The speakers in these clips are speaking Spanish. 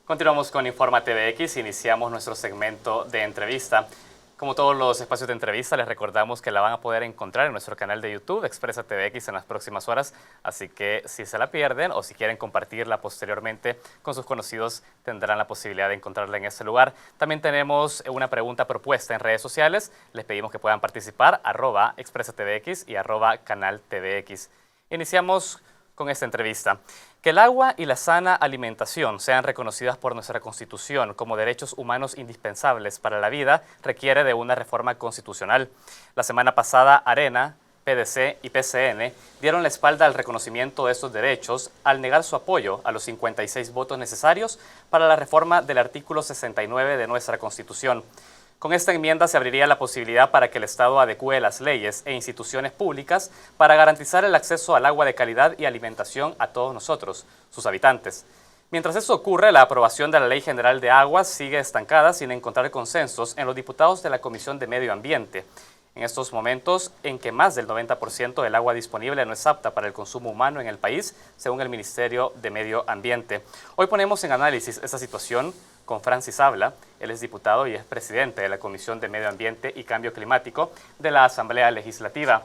Continuamos con Informa TVX, iniciamos nuestro segmento de entrevista. Como todos los espacios de entrevista, les recordamos que la van a poder encontrar en nuestro canal de YouTube, Expresa TVX, en las próximas horas. Así que si se la pierden o si quieren compartirla posteriormente con sus conocidos, tendrán la posibilidad de encontrarla en ese lugar. También tenemos una pregunta propuesta en redes sociales. Les pedimos que puedan participar, @Expresa TVX y @Canal TVX. Iniciamos con esta entrevista. Que el agua y la sana alimentación sean reconocidas por nuestra Constitución como derechos humanos indispensables para la vida requiere de una reforma constitucional. La semana pasada, Arena, PDC y PCN dieron la espalda al reconocimiento de estos derechos al negar su apoyo a los 56 votos necesarios para la reforma del artículo 69 de nuestra Constitución. Con esta enmienda se abriría la posibilidad para que el Estado adecúe las leyes e instituciones públicas para garantizar el acceso al agua de calidad y alimentación a todos nosotros, sus habitantes. Mientras eso ocurre, la aprobación de la Ley General de Aguas sigue estancada sin encontrar consensos en los diputados de la Comisión de Medio Ambiente. En estos momentos en que más del 90% del agua disponible no es apta para el consumo humano en el país, según el Ministerio de Medio Ambiente. Hoy ponemos en análisis esta situación con Francis Habla. Él es diputado y es presidente de la Comisión de Medio Ambiente y Cambio Climático de la Asamblea Legislativa.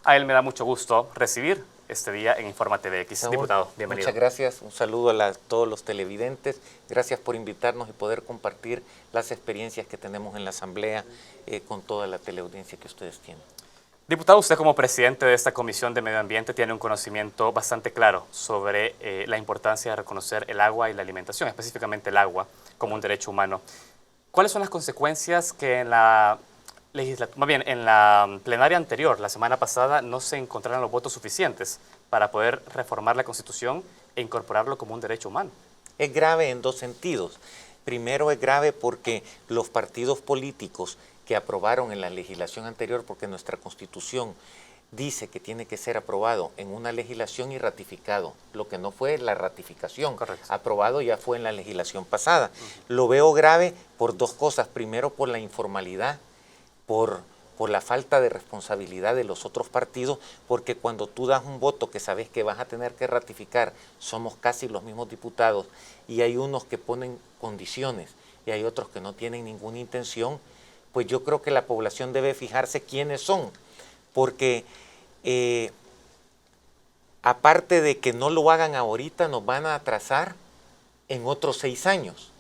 A él me da mucho gusto recibir este día en Informa TVX. Saúl, diputado, bienvenido. Muchas gracias, un saludo a todos los televidentes, gracias por invitarnos y poder compartir las experiencias que tenemos en la Asamblea con toda la teleaudiencia que ustedes tienen. Diputado, usted como presidente de esta Comisión de Medio Ambiente tiene un conocimiento bastante claro sobre la importancia de reconocer el agua y la alimentación, específicamente el agua, como un derecho humano. ¿Cuáles son las consecuencias que en la plenaria anterior, la semana pasada, no se encontraron los votos suficientes para poder reformar la Constitución e incorporarlo como un derecho humano? Es grave en dos sentidos. Primero, es grave porque los partidos políticos que aprobaron en la legislación anterior, porque nuestra Constitución dice que tiene que ser aprobado en una legislación y ratificado. Lo que no fue la ratificación. Correcto. Aprobado ya fue en la legislación pasada. Lo veo grave por dos cosas. Primero, por la informalidad, por la falta de responsabilidad de los otros partidos, porque cuando tú das un voto que sabes que vas a tener que ratificar, somos casi los mismos diputados, y hay unos que ponen condiciones y hay otros que no tienen ninguna intención, pues yo creo que la población debe fijarse quiénes son, porque aparte de que no lo hagan ahorita, nos van a atrasar en otros 6 años.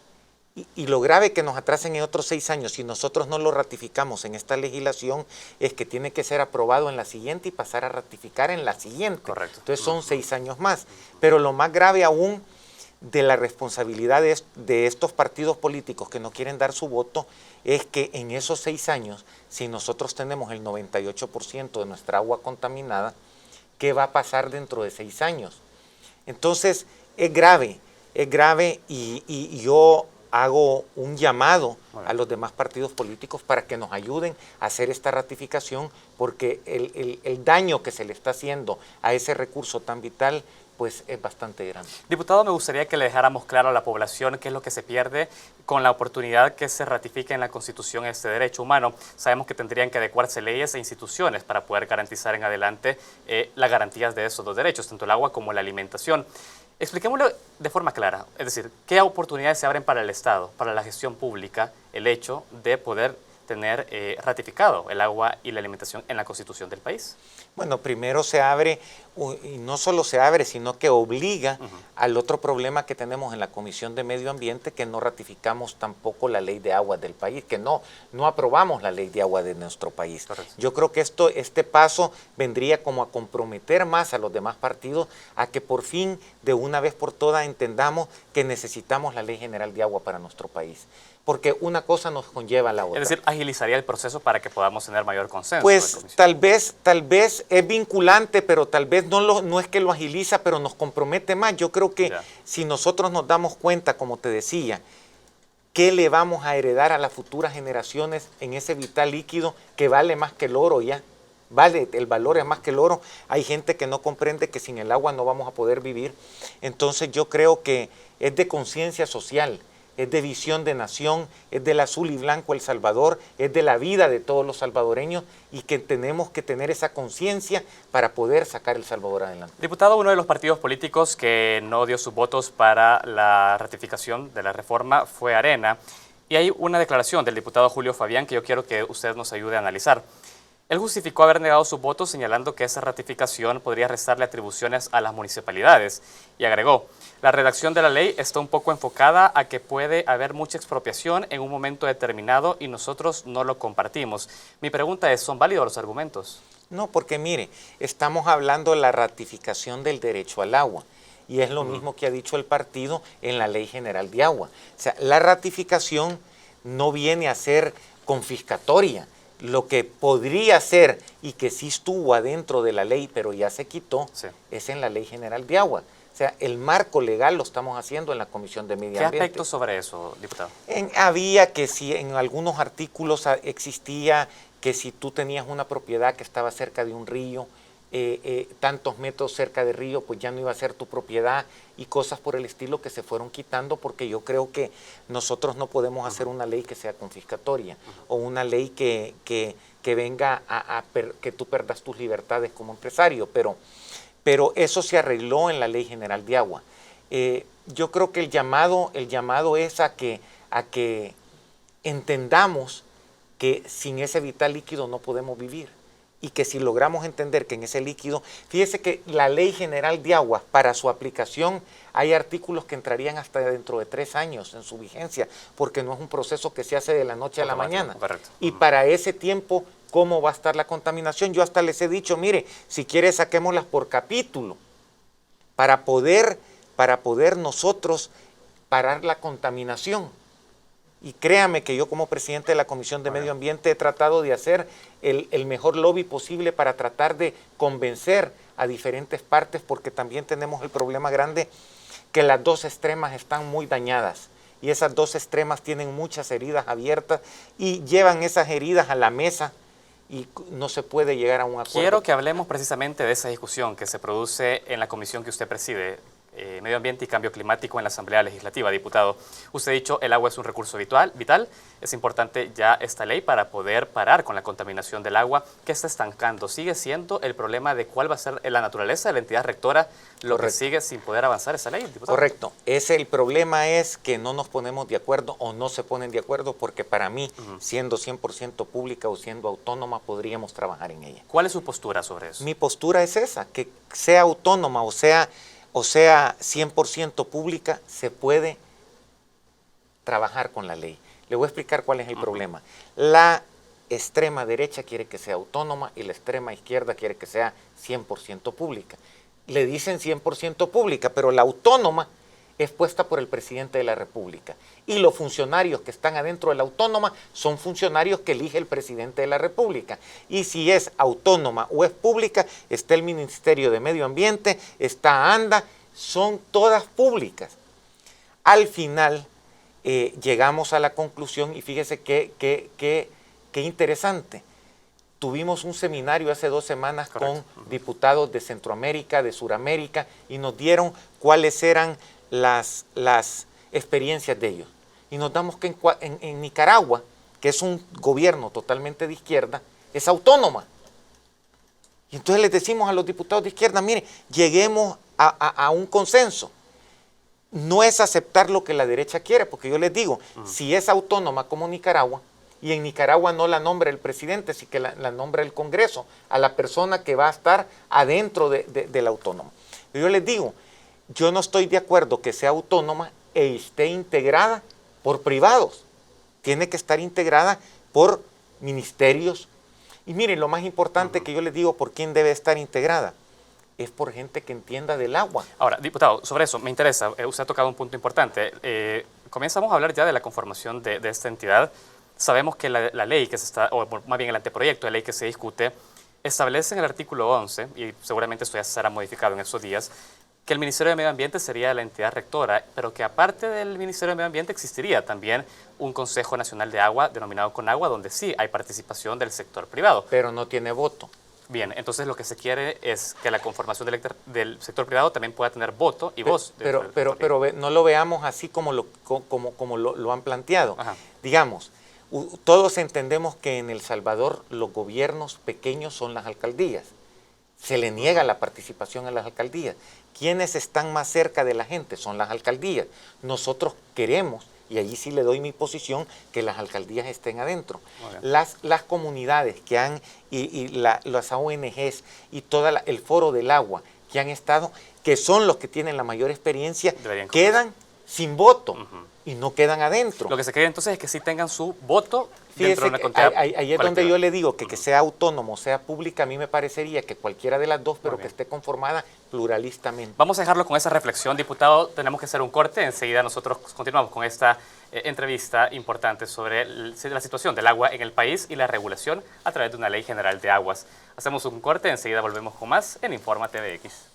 Y lo grave que nos atrasen en otros 6 años, si nosotros no lo ratificamos en esta legislación, es que tiene que ser aprobado en la siguiente y pasar a ratificar en la siguiente. Correcto. Entonces son 6 años más. Pero lo más grave aún de la responsabilidad de estos partidos políticos que no quieren dar su voto es que en esos 6 años, si nosotros tenemos el 98% de nuestra agua contaminada, ¿qué va a pasar dentro de 6 años? Entonces es grave y yo hago un llamado a los demás partidos políticos para que nos ayuden a hacer esta ratificación, porque el daño que se le está haciendo a ese recurso tan vital pues es bastante grande. Diputado, me gustaría que le dejáramos claro a la población qué es lo que se pierde con la oportunidad que se ratifique en la Constitución este derecho humano. Sabemos que tendrían que adecuarse leyes e instituciones para poder garantizar en adelante las garantías de esos dos derechos, tanto el agua como la alimentación. Expliquémoslo de forma clara, es decir, ¿qué oportunidades se abren para el Estado, para la gestión pública, el hecho de poder tener ratificado el agua y la alimentación en la Constitución del país? Bueno, primero se abre, y no solo se abre, sino que obliga al otro problema que tenemos en la Comisión de Medio Ambiente, que no ratificamos tampoco la ley de aguas del país, que no aprobamos la ley de agua de nuestro país. Correcto. Yo creo que este paso vendría como a comprometer más a los demás partidos a que por fin, de una vez por todas, entendamos que necesitamos la Ley General de Agua para nuestro país. Porque una cosa nos conlleva a la otra. Es decir, agilizaría el proceso para que podamos tener mayor consenso. Pues tal vez es vinculante, pero tal vez no es que lo agiliza, pero nos compromete más. Yo creo que si nosotros nos damos cuenta, como te decía, ¿qué le vamos a heredar a las futuras generaciones en ese vital líquido que vale más que el oro ya? Vale, el valor es más que el oro. Hay gente que no comprende que sin el agua no vamos a poder vivir. Entonces yo creo que es de conciencia social, es de visión de nación, es del azul y blanco El Salvador, es de la vida de todos los salvadoreños y que tenemos que tener esa conciencia para poder sacar El Salvador adelante. Diputado, uno de los partidos políticos que no dio sus votos para la ratificación de la reforma fue Arena. Y hay una declaración del diputado Julio Fabián que yo quiero que usted nos ayude a analizar. Él justificó haber negado sus votos señalando que esa ratificación podría restarle atribuciones a las municipalidades y agregó, la redacción de la ley está un poco enfocada a que puede haber mucha expropiación en un momento determinado y nosotros no lo compartimos. Mi pregunta es, ¿son válidos los argumentos? No, porque mire, estamos hablando de la ratificación del derecho al agua. Y es lo mismo que ha dicho el partido en la Ley General de Agua. O sea, la ratificación no viene a ser confiscatoria. Lo que podría ser y que sí estuvo adentro de la ley, pero ya se quitó, sí, es en la Ley General de Agua. O sea, el marco legal lo estamos haciendo en la Comisión de Medio Ambiente. ¿Qué aspectos sobre eso, diputado? Había que si en algunos artículos existía que si tú tenías una propiedad que estaba cerca de un río, tantos metros cerca del río, pues ya no iba a ser tu propiedad y cosas por el estilo que se fueron quitando porque yo creo que nosotros no podemos hacer una ley que sea confiscatoria o una ley que venga que tú perdas tus libertades como empresario, pero eso se arregló en la Ley General de Agua. Yo creo que el llamado es a que entendamos que sin ese vital líquido no podemos vivir. Y que si logramos entender que en ese líquido, fíjese que la Ley General de Agua, para su aplicación, hay artículos que entrarían hasta dentro de 3 años en su vigencia, porque no es un proceso que se hace de la noche a la mañana. Correcto. Y para ese tiempo, ¿cómo va a estar la contaminación? Yo hasta les he dicho, mire, si quiere saquémoslas por capítulo, para poder nosotros parar la contaminación. Y créame que yo como presidente de la Comisión de Medio Ambiente he tratado de hacer el mejor lobby posible para tratar de convencer a diferentes partes porque también tenemos el problema grande que las dos extremas están muy dañadas y esas dos extremas tienen muchas heridas abiertas y llevan esas heridas a la mesa y no se puede llegar a un acuerdo. Quiero que hablemos precisamente de esa discusión que se produce en la comisión que usted preside, Medio Ambiente y Cambio Climático en la Asamblea Legislativa, diputado. Usted ha dicho el agua es un recurso vital, es importante ya esta ley para poder parar con la contaminación del agua que está estancando. Sigue siendo el problema de cuál va a ser la naturaleza de la entidad rectora lo Correcto. Que sigue sin poder avanzar esa ley, diputado. Correcto. El problema es que no nos ponemos de acuerdo o no se ponen de acuerdo porque para mí, siendo 100% pública o siendo autónoma, podríamos trabajar en ella. ¿Cuál es su postura sobre eso? Mi postura es esa, que sea autónoma o sea 100% pública, se puede trabajar con la ley. Le voy a explicar cuál es el problema. La extrema derecha quiere que sea autónoma y la extrema izquierda quiere que sea 100% pública. Le dicen 100% pública, pero la autónoma es puesta por el presidente de la República. Y los funcionarios que están adentro de la autónoma son funcionarios que elige el presidente de la República. Y si es autónoma o es pública, está el Ministerio de Medio Ambiente, está ANDA, son todas públicas. Al final llegamos a la conclusión y fíjese qué interesante. Tuvimos un seminario hace 2 semanas Correcto. Con diputados de Centroamérica, de Suramérica, y nos dieron cuáles eran las experiencias de ellos. Y nos damos que en Nicaragua, que es un gobierno totalmente de izquierda, es autónoma. Y entonces les decimos a los diputados de izquierda, mire, lleguemos a un consenso. No es aceptar lo que la derecha quiere, porque yo les digo, si es autónoma como Nicaragua, y en Nicaragua no la nombra el presidente, sino que la nombra el Congreso, a la persona que va a estar adentro del autónomo. Yo les digo, yo no estoy de acuerdo que sea autónoma e esté integrada por privados. Tiene que estar integrada por ministerios. Y miren, lo más importante que yo les digo, ¿por quién debe estar integrada? Es por gente que entienda del agua. Ahora, diputado, sobre eso me interesa, usted ha tocado un punto importante. Comenzamos a hablar ya de la conformación de esta entidad. Sabemos que la ley que se está, o más bien el anteproyecto de ley que se discute, establece en el artículo 11, y seguramente esto ya será modificado en estos días, que el Ministerio de Medio Ambiente sería la entidad rectora, pero que aparte del Ministerio de Medio Ambiente existiría también un Consejo Nacional de Agua, denominado CONAGUA, donde sí hay participación del sector privado. Pero no tiene voto. Bien, entonces lo que se quiere es que la conformación del sector privado también pueda tener voto y voz. Pero no lo veamos así como lo han planteado. Ajá. Digamos, todos entendemos que en El Salvador los gobiernos pequeños son las alcaldías. Se le niega la participación en las alcaldías. ¿Quiénes están más cerca de la gente? Son las alcaldías. Nosotros queremos, y allí sí le doy mi posición, que las alcaldías estén adentro. Las comunidades que han, las ONGs y todo el foro del agua que han estado, que son los que tienen la mayor experiencia, quedan sin voto y no quedan adentro. Lo que se quiere entonces es que sí tengan su voto. Fíjese, ahí es donde yo le digo que sea autónomo, sea pública, a mí me parecería que cualquiera de las dos, pero que esté conformada pluralistamente. Vamos a dejarlo con esa reflexión, diputado. Tenemos que hacer un corte. Enseguida nosotros continuamos con esta entrevista importante sobre la situación del agua en el país y la regulación a través de una ley general de aguas. Hacemos un corte, enseguida volvemos con más en Informa TVX.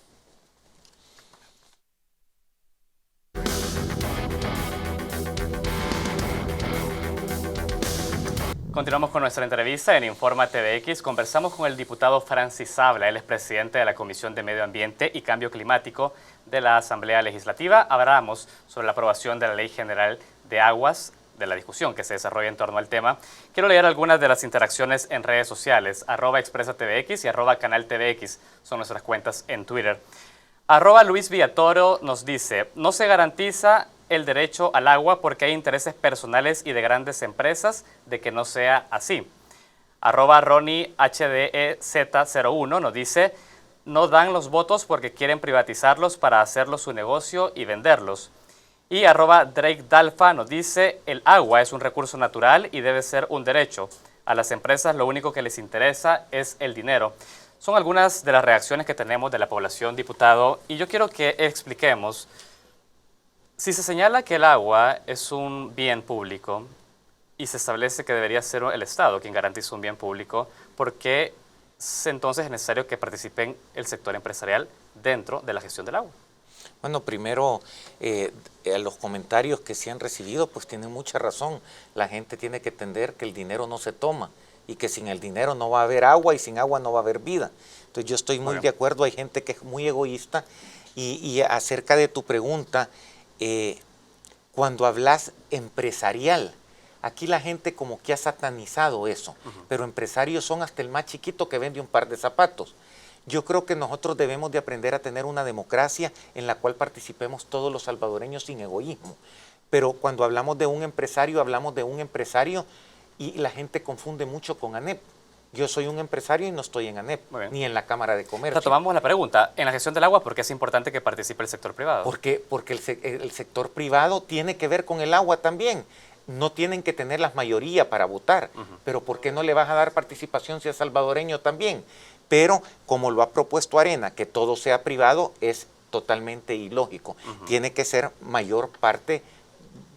Continuamos con nuestra entrevista en Informa TVX. Conversamos con el diputado Francis Sabla, él es presidente de la Comisión de Medio Ambiente y Cambio Climático de la Asamblea Legislativa. Hablamos sobre la aprobación de la Ley General de Aguas, de la discusión que se desarrolla en torno al tema. Quiero leer algunas de las interacciones en redes sociales. @expresatvx y @canaltvx son nuestras cuentas en Twitter. @Luis Villatoro nos dice: no se garantiza el derecho al agua porque hay intereses personales y de grandes empresas de que no sea así. @RonnieHDEZ01 nos dice: no dan los votos porque quieren privatizarlos para hacerlos su negocio y venderlos. Y @DrakeDalfa nos dice: el agua es un recurso natural y debe ser un derecho. A las empresas lo único que les interesa es el dinero. Son algunas de las reacciones que tenemos de la población, diputado, y yo quiero que expliquemos. Si se señala que el agua es un bien público y se establece que debería ser el Estado quien garantice un bien público, ¿por qué entonces es necesario que participe el sector empresarial dentro de la gestión del agua? Bueno, primero, los comentarios que se han recibido pues tienen mucha razón. La gente tiene que entender que el dinero no se toma y que sin el dinero no va a haber agua y sin agua no va a haber vida. Entonces yo estoy muy de acuerdo, hay gente que es muy egoísta y acerca de tu pregunta, cuando hablas empresarial, aquí la gente como que ha satanizado eso, pero empresarios son hasta el más chiquito que vende un par de zapatos. Yo creo que nosotros debemos de aprender a tener una democracia en la cual participemos todos los salvadoreños sin egoísmo. Pero cuando hablamos de un empresario y la gente confunde mucho con ANEP. Yo soy un empresario y no estoy en ANEP, ni en la Cámara de Comercio. Retomamos la pregunta. En la gestión del agua, ¿por qué es importante que participe el sector privado? Porque el sector privado tiene que ver con el agua también. No tienen que tener la mayoría para votar, pero ¿por qué no le vas a dar participación si es salvadoreño también? Pero como lo ha propuesto Arena, que todo sea privado, es totalmente ilógico. Tiene que ser mayor parte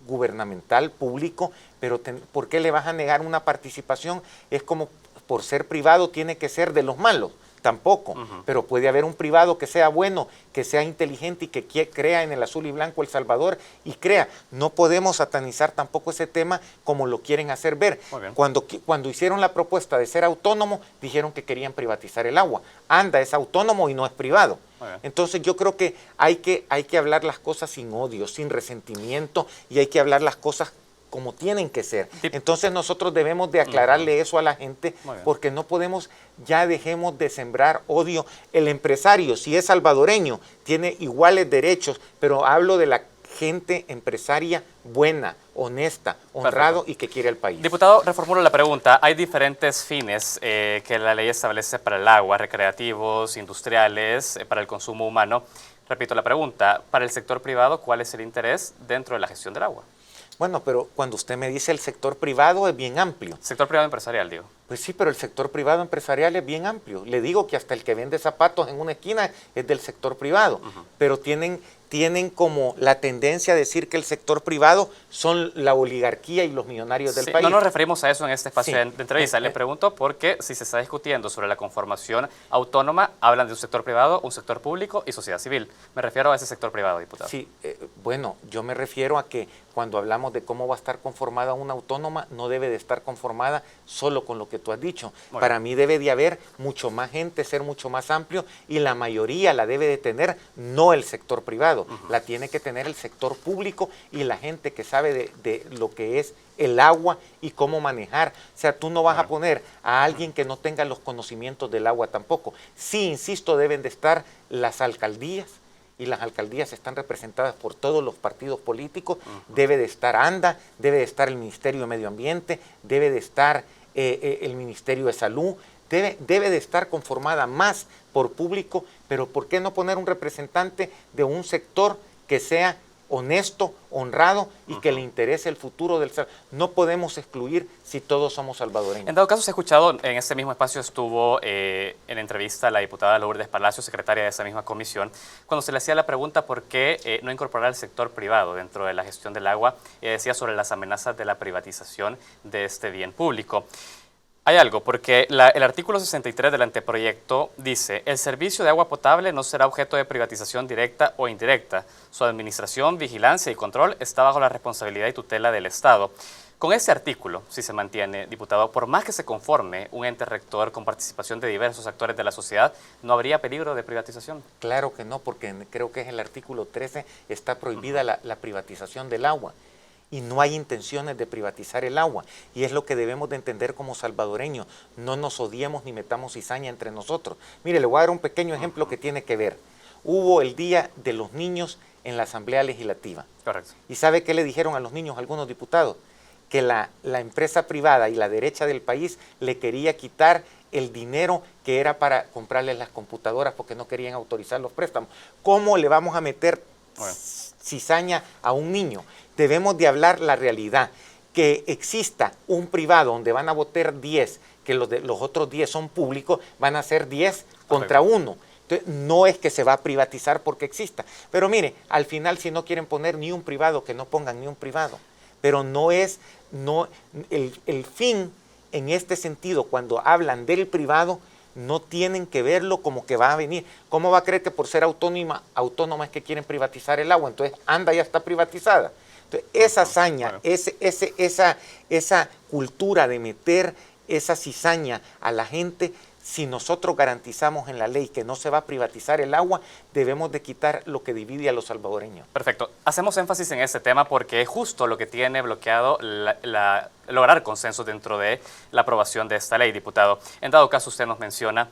gubernamental, público, pero ¿por qué le vas a negar una participación? Es como por ser privado tiene que ser de los malos, tampoco, pero puede haber un privado que sea bueno, que sea inteligente y que crea en el azul y blanco El Salvador y crea. No podemos satanizar tampoco ese tema como lo quieren hacer ver. Cuando hicieron la propuesta de ser autónomo, dijeron que querían privatizar el agua. ANDA es autónomo y no es privado. Entonces yo creo que hay que hablar las cosas sin odio, sin resentimiento, y hay que hablar las cosas como tienen que ser. Entonces nosotros debemos de aclararle eso a la gente, porque no podemos, ya dejemos de sembrar odio. El empresario, si es salvadoreño, tiene iguales derechos, pero hablo de la gente empresaria buena, honesta, honrado y que quiere el país. Diputado, reformulo la pregunta. Hay diferentes fines que la ley establece para el agua: recreativos, industriales, para el consumo humano. Repito la pregunta, para el sector privado, ¿cuál es el interés dentro de la gestión del agua? Bueno, pero cuando usted me dice el sector privado es bien amplio. Sector privado empresarial, digo. Pues sí, pero el sector privado empresarial es bien amplio. Le digo que hasta el que vende zapatos en una esquina es del sector privado, pero tienen como la tendencia a decir que el sector privado son la oligarquía y los millonarios del país. No nos referimos a eso en este espacio de entrevista. Le pregunto porque si se está discutiendo sobre la conformación autónoma, hablan de un sector privado, un sector público y sociedad civil. Me refiero a ese sector privado, diputado. Sí, bueno, yo me refiero a que cuando hablamos de cómo va a estar conformada una autónoma, no debe de estar conformada solo con lo que que tú has dicho. Para mí debe de haber mucho más gente, ser mucho más amplio, y la mayoría la debe de tener no el sector privado, la tiene que tener el sector público y la gente que sabe de lo que es el agua y cómo manejar. O sea, tú no vas a poner a alguien que no tenga los conocimientos del agua tampoco. Sí, insisto, deben de estar las alcaldías, y las alcaldías están representadas por todos los partidos políticos. Debe de estar ANDA, debe de estar el Ministerio de Medio Ambiente, debe de estar el Ministerio de Salud, debe de estar conformada más por público, pero ¿por qué no poner un representante de un sector que sea honesto, honrado y que le interese el futuro del Salvador? No podemos excluir si todos somos salvadoreños. En dado caso, se ha escuchado, en ese mismo espacio estuvo en entrevista la diputada Lourdes Palacio, secretaria de esa misma comisión, cuando se le hacía la pregunta por qué no incorporar al sector privado dentro de la gestión del agua, decía sobre las amenazas de la privatización de este bien público. Hay algo, porque el artículo 63 del anteproyecto dice: el servicio de agua potable no será objeto de privatización directa o indirecta. Su administración, vigilancia y control está bajo la responsabilidad y tutela del Estado. Con este artículo, si se mantiene, diputado, por más que se conforme un ente rector con participación de diversos actores de la sociedad, ¿no habría peligro de privatización? Claro que no, porque creo que es el artículo 13, está prohibida la privatización del agua. Y no hay intenciones de privatizar el agua. Y es lo que debemos de entender como salvadoreños. No nos odiemos ni metamos cizaña entre nosotros. Mire, le voy a dar un pequeño ejemplo que tiene que ver. Hubo el Día de los Niños en la Asamblea Legislativa. Correcto. ¿Y sabe qué le dijeron a los niños algunos diputados? Que la empresa privada y la derecha del país le quería quitar el dinero que era para comprarles las computadoras porque no querían autorizar los préstamos. ¿Cómo le vamos a meter cizaña a un niño? Debemos de hablar la realidad, que exista un privado donde van a votar 10, que los otros 10 son públicos, van a ser 10 contra 1. Entonces, no es que se va a privatizar porque exista. Pero mire, al final si no quieren poner ni un privado, que no pongan ni un privado. Pero el fin en este sentido, cuando hablan del privado, no tienen que verlo como que va a venir. ¿Cómo va a creer que por ser autónoma es que quieren privatizar el agua? Entonces, ANDA ya está privatizada. Entonces, esa hazaña, esa cultura de meter esa cizaña a la gente, si nosotros garantizamos en la ley que no se va a privatizar el agua, debemos de quitar lo que divide a los salvadoreños. Perfecto. Hacemos énfasis en este tema porque es justo lo que tiene bloqueado lograr consenso dentro de la aprobación de esta ley, diputado. En dado caso, usted nos menciona,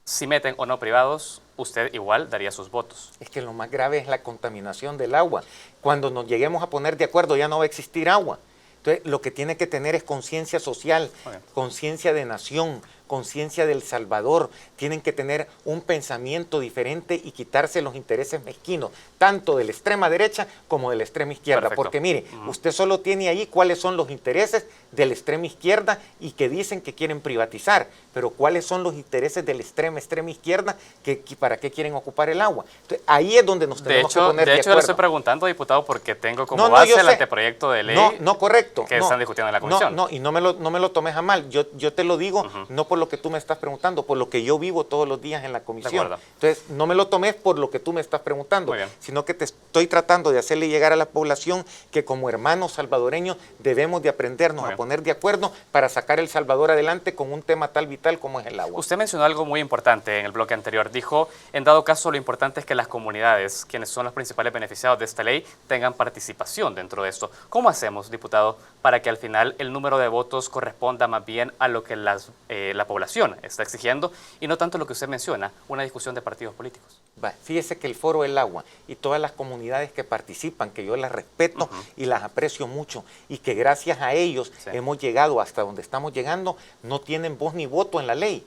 si meten o no privados, usted igual daría sus votos. Es que lo más grave es la contaminación del agua. Cuando nos lleguemos a poner de acuerdo ya no va a existir agua. Entonces, lo que tiene que tener es conciencia social, conciencia de nación, conciencia del Salvador. Tienen que tener un pensamiento diferente y quitarse los intereses mezquinos, tanto de la extrema derecha como de la extrema izquierda. Perfecto. Porque mire, usted solo tiene ahí cuáles son los intereses de la extrema izquierda y que dicen que quieren privatizar, pero cuáles son los intereses de la extrema izquierda que para qué quieren ocupar el agua. Entonces, ahí es donde nos tenemos que poner de acuerdo. De hecho, le estoy preguntando, diputado, porque tengo como base el anteproyecto de ley correcto, que están discutiendo en la comisión. Y no me lo tomes a mal. Yo te lo digo, no por lo que tú me estás preguntando, por lo que yo vivo todos los días en la comisión. Entonces, no me lo tomes por lo que tú me estás preguntando, sino que te estoy tratando de hacerle llegar a la población que como hermanos salvadoreños debemos de aprendernos a poner de acuerdo para sacar El Salvador adelante con un tema tal vital como es el agua. Usted mencionó algo muy importante en el bloque anterior. Dijo, en dado caso, lo importante es que las comunidades, quienes son los principales beneficiados de esta ley, tengan participación dentro de esto. ¿Cómo hacemos, diputado, para que al final el número de votos corresponda más bien a lo que la población está exigiendo y no tanto lo que usted menciona, una discusión de partidos políticos? Fíjese que el Foro del Agua y todas las comunidades que participan, que yo las respeto y las aprecio mucho, y que gracias a ellos hemos llegado hasta donde estamos llegando, no tienen voz ni voto en la ley.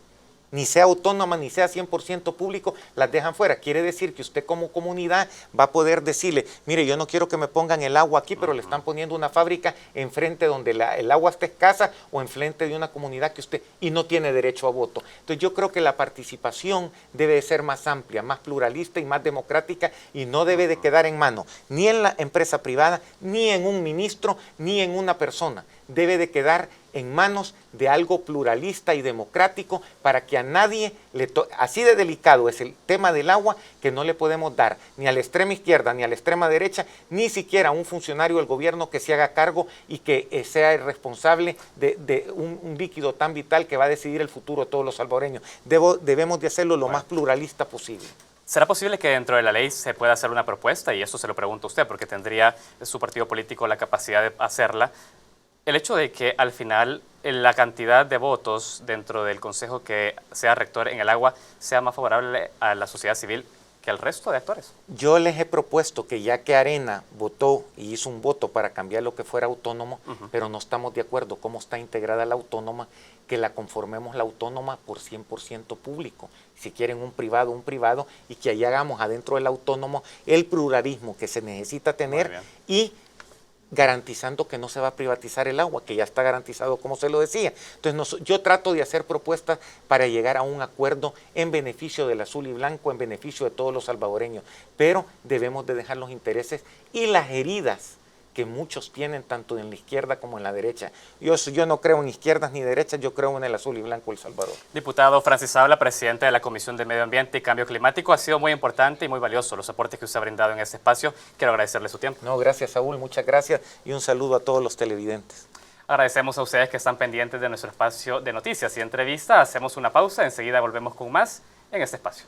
Ni sea autónoma, ni sea 100% público, las dejan fuera. Quiere decir que usted como comunidad va a poder decirle, mire, yo no quiero que me pongan el agua aquí, pero le están poniendo una fábrica enfrente donde el agua está escasa o enfrente de una comunidad que usted, y no tiene derecho a voto. Entonces yo creo que la participación debe de ser más amplia, más pluralista y más democrática, y no debe de quedar en manos ni en la empresa privada, ni en un ministro, ni en una persona. debe de quedar en manos de algo pluralista y democrático para que a nadie así de delicado es el tema del agua que no le podemos dar ni a la extrema izquierda ni a la extrema derecha, ni siquiera a un funcionario del gobierno que se haga cargo y que sea el responsable de un líquido tan vital que va a decidir el futuro de todos los salvadoreños. Debemos de hacerlo lo más pluralista posible. ¿Será posible que dentro de la ley se pueda hacer una propuesta? Y eso se lo pregunto a usted, porque tendría su partido político la capacidad de hacerla. El hecho de que al final la cantidad de votos dentro del consejo que sea rector en el agua sea más favorable a la sociedad civil que al resto de actores. Yo les he propuesto que ya que Arena votó y hizo un voto para cambiar lo que fuera autónomo, pero no estamos de acuerdo cómo está integrada la autónoma, que la conformemos la autónoma por 100% público. Si quieren un privado, y que allá hagamos adentro del autónomo el pluralismo que se necesita tener y garantizando que no se va a privatizar el agua, que ya está garantizado, como se lo decía. Entonces, yo trato de hacer propuestas para llegar a un acuerdo en beneficio del azul y blanco, en beneficio de todos los salvadoreños, pero debemos de dejar los intereses y las heridas que muchos tienen tanto en la izquierda como en la derecha. Yo no creo en izquierdas ni derechas, yo creo en el azul y blanco El Salvador. Diputado Francis Zabala, presidente de la Comisión de Medio Ambiente y Cambio Climático, ha sido muy importante y muy valioso los aportes que usted ha brindado en este espacio. Quiero agradecerle su tiempo. No, gracias Saúl, muchas gracias y un saludo a todos los televidentes. Agradecemos a ustedes que están pendientes de nuestro espacio de noticias y entrevistas. Hacemos una pausa, enseguida volvemos con más en este espacio.